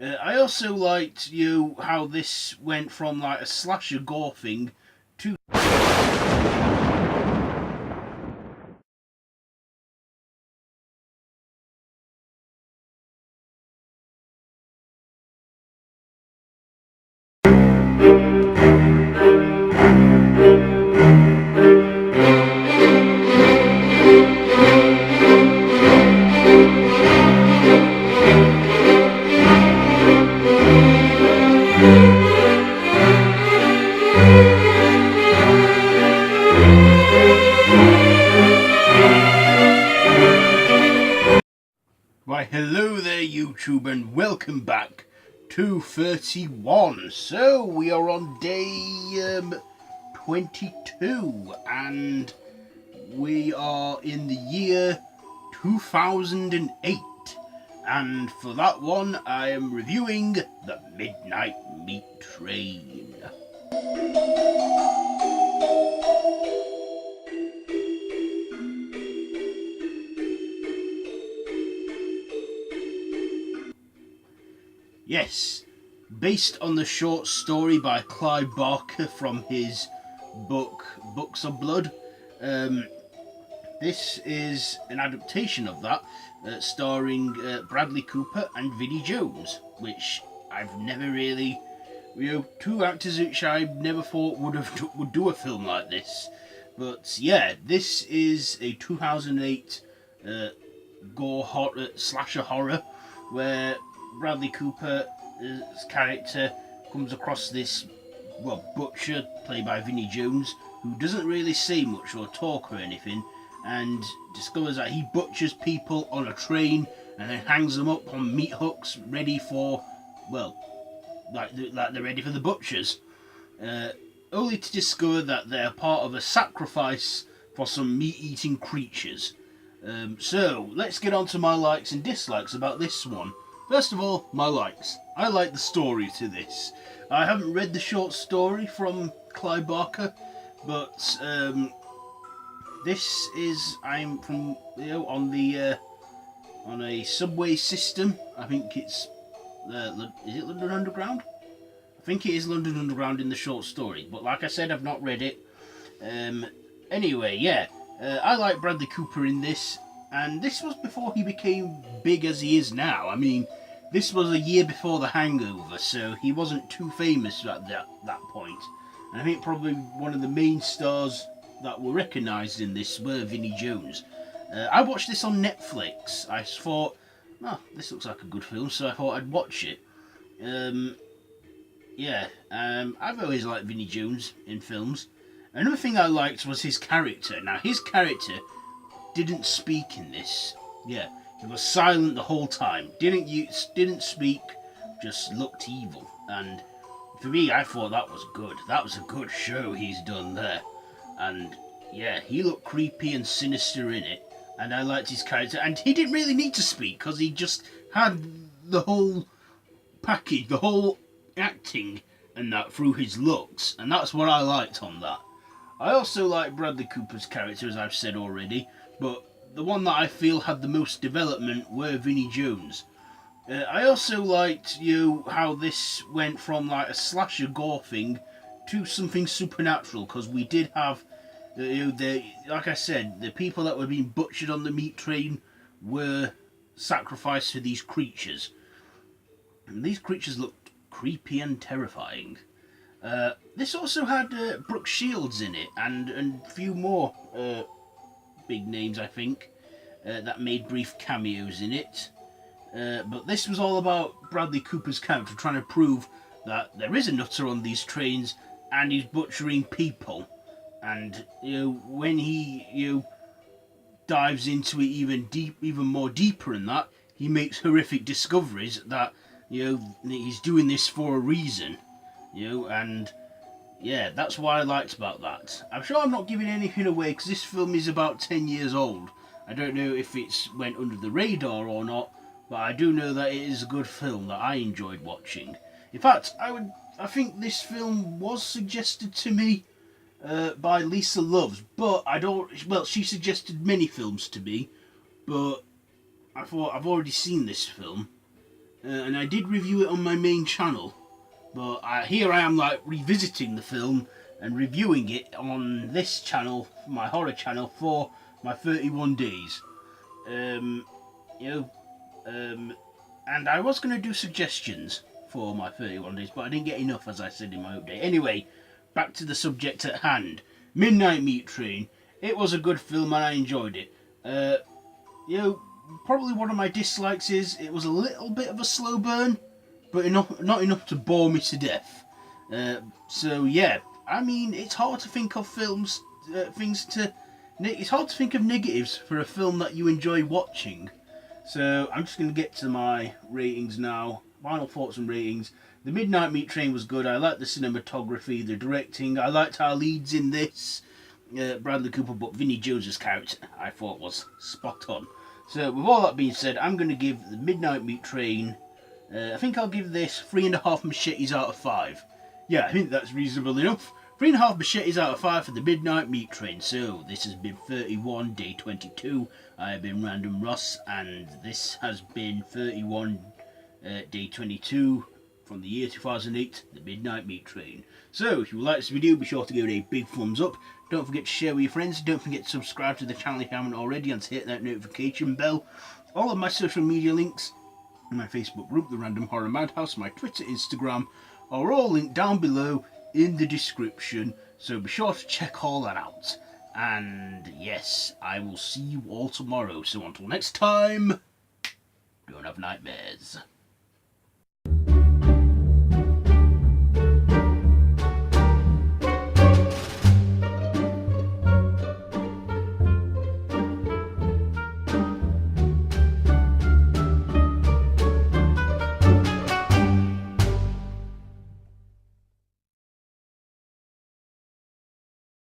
I also liked how this went from like a slasher gore thing to Why, hello there, YouTube, and welcome back to 31. So, we are on day 22, and we are in the year 2008. And for that one, I am reviewing The Midnight Meat Train. Yes, based on the short story by Clive Barker from his book Books of Blood. This is an adaptation of that, starring Bradley Cooper and Vinnie Jones, which I've never really, two actors which I never thought would do a film like this. But yeah, this is a 2008 gore horror, slasher horror, where Bradley Cooper's character comes across this, butcher played by Vinnie Jones, who doesn't really say much or talk or anything, and discovers that he butchers people on a train and then hangs them up on meat hooks ready for, like they're ready for the butchers. Only to discover that they're part of a sacrifice for some meat-eating creatures. So, let's get on to my likes and dislikes about this one. First of all, my likes. I like the story to this. I haven't read the short story from Clive Barker, but this is, I'm from, on a subway system. I think it's, is it London Underground? I think it is London Underground in the short story, but like I said, I've not read it. Anyway, yeah, I like Bradley Cooper in this, and this was before he became big as he is now. I mean, this was a year before The Hangover, so he wasn't too famous at that point. And I think probably one of the main stars that were recognised in this were Vinnie Jones. I watched this on Netflix. I thought, this looks like a good film, so I thought I'd watch it. I've always liked Vinnie Jones in films. Another thing I liked was his character. Now, his character didn't speak in this. Yeah, he was silent the whole time. Didn't speak, just looked evil. And for me, I thought that was good. That was a good show he's done there. And yeah, he looked creepy and sinister in it. And I liked his character. And he didn't really need to speak, because he just had the whole package, the whole acting and that through his looks. And that's what I liked on that. I also like Bradley Cooper's character, as I've said already. But the one that I feel had the most development were Vinnie Jones. I also liked how this went from like a slasher gore thing to something supernatural, because we did have like I said, the people that were being butchered on the meat train were sacrificed to these creatures, and these creatures looked creepy and terrifying. This also had Brooke Shields in it, and a few more big names, I think, that made brief cameos in it. But this was all about Bradley Cooper's character trying to prove that there is a nutter on these trains and he's butchering people. And when he dives into it even more deeper than that, he makes horrific discoveries that he's doing this for a reason. And yeah, that's what I liked about that. I'm sure I'm not giving anything away, because this film is about 10 years old. I don't know if it's went under the radar or not, but I do know that it is a good film that I enjoyed watching. In fact, I think this film was suggested to me by Lisa Loves, but she suggested many films to me, but I thought I've already seen this film, and I did review it on my main channel, but here I am like revisiting the film and reviewing it on this channel, my horror channel, for my 31 days. You know, and I was going to do suggestions for my 31 days, but I didn't get enough, as I said in my update. Anyway, back to the subject at hand. Midnight Meat Train. It was a good film and I enjoyed it. You know, probably one of my dislikes is it was a little bit of a slow burn, but not enough to bore me to death. So yeah, I mean, it's hard to think of it's hard to think of negatives for a film that you enjoy watching. So I'm just going to get to my ratings now. Final thoughts and ratings. The Midnight Meat Train was good. I liked the cinematography, the directing. I liked our leads in this. Bradley Cooper, but Vinnie Jones' character I thought was spot on. So with all that being said, I'm going to give the Midnight Meat Train, I think I'll give this 3.5 machetes out of 5. Yeah, I think that's reasonable enough. 3.5 machetes out of 5 for the Midnight Meat Train. So this has been 31, day 22. I have been Random Ross, and this has been 31, day 22 from the year 2008, the Midnight Meat Train. So if you like this video, be sure to give it a big thumbs up. Don't forget to share with your friends. Don't forget to subscribe to the channel if you haven't already, and to hit that notification bell. All of my social media links, my Facebook group, The Random Horror Madhouse, my Twitter, Instagram, are all linked down below in the description. So be sure to check all that out. And yes, I will see you all tomorrow. So until next time, don't have nightmares.